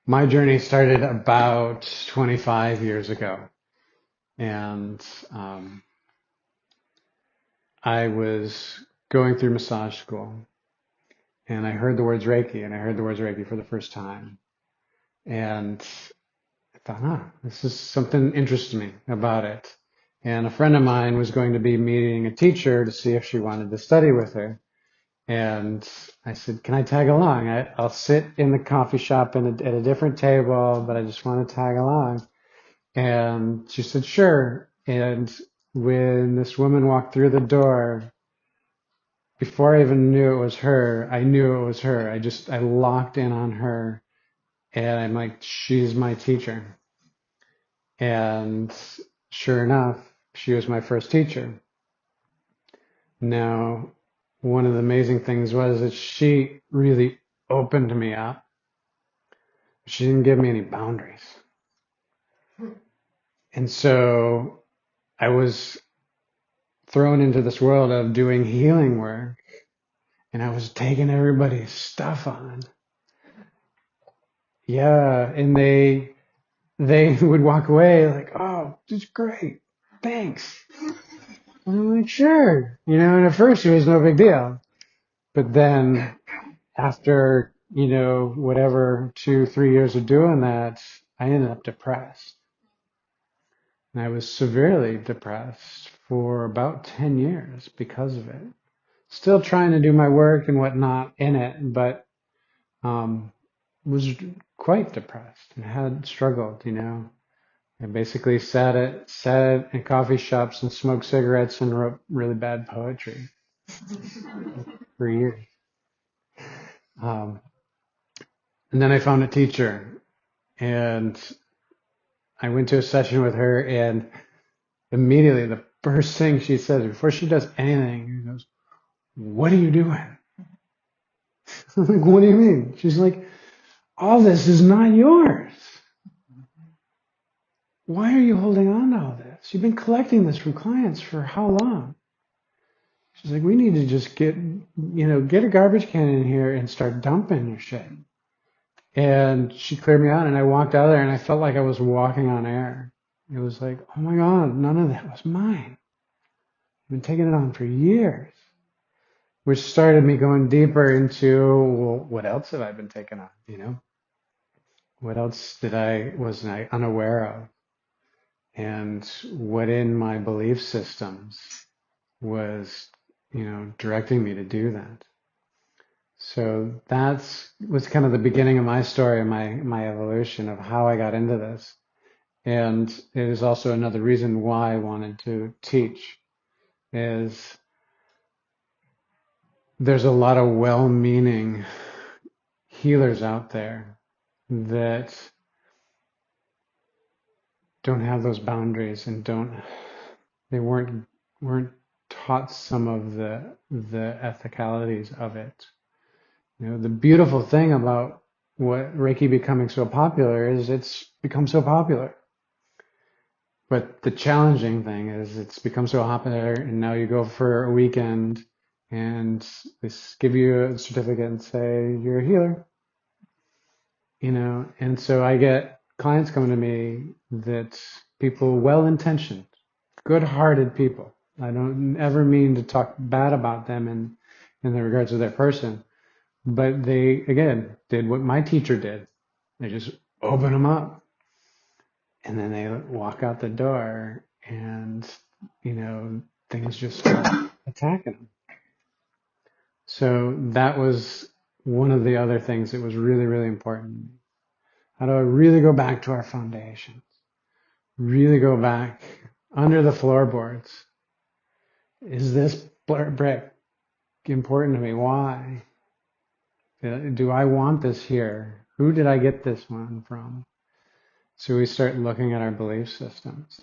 My journey started about 25 years ago, and um, I was going through massage school, and I heard the words Reiki, and I heard the words Reiki for the first time, and I thought, this is something interested me about it. And a friend of mine was going to be meeting a teacher to see if she wanted to study with her. And I said, can I tag along? I'll sit in the coffee shop at a different table, but I just want to tag along. And she said, sure. And when this woman walked through the door, before I even knew it was her, I knew it was her. I locked in on her, and I'm like, she's my teacher. And sure enough, she was my first teacher. Now, one of the amazing things was that she really opened me up. She didn't give me any boundaries. And so I was thrown into this world of doing healing work, and I was taking everybody's stuff on. Yeah, and they would walk away like, oh, this is great. Thanks. And I'm like, sure. And at first it was no big deal. But then after, whatever, 2, 3 years of doing that, I ended up depressed. And I was severely depressed for about 10 years because of it. Still trying to do my work and whatnot in it, but was quite depressed and had struggled. I basically sat in coffee shops and smoked cigarettes and wrote really bad poetry for years. Um, and then I found a teacher, and I went to a session with her, and immediately the first thing she says before she does anything, she goes, "What are you doing?" I'm like, "What do you mean?" She's like, "All this is not yours. Why are you holding on to all this? You've been collecting this from clients for how long?" She's like, "We need to just get a garbage can in here and start dumping your shit." And she cleared me out, and I walked out of there, and I felt like I was walking on air. It was like, oh my God, none of that was mine. I've been taking it on for years, which started me going deeper into, well, what else have I been taking on? What else was I unaware of? And what in my belief systems was, directing me to do that. So was kind of the beginning of my story and my evolution of how I got into this. And it is also another reason why I wanted to teach is there's a lot of well-meaning healers out there that don't have those boundaries and they weren't taught some of the ethicalities of it. The beautiful thing about what Reiki becoming so popular is it's become so popular. But the challenging thing is it's become so popular, and now you go for a weekend and they give you a certificate and say you're a healer. And so I get clients coming to me that people well-intentioned, good-hearted people. I don't ever mean to talk bad about them in the regards of their person, but they, again, did what my teacher did. They just open them up, and then they walk out the door, and things just start attacking them. So that was one of the other things that was really, really important. How do I really go back to our foundations? Really go back under the floorboards. Is this brick important to me? Why? Do I want this here? Who did I get this one from? So we start looking at our belief systems.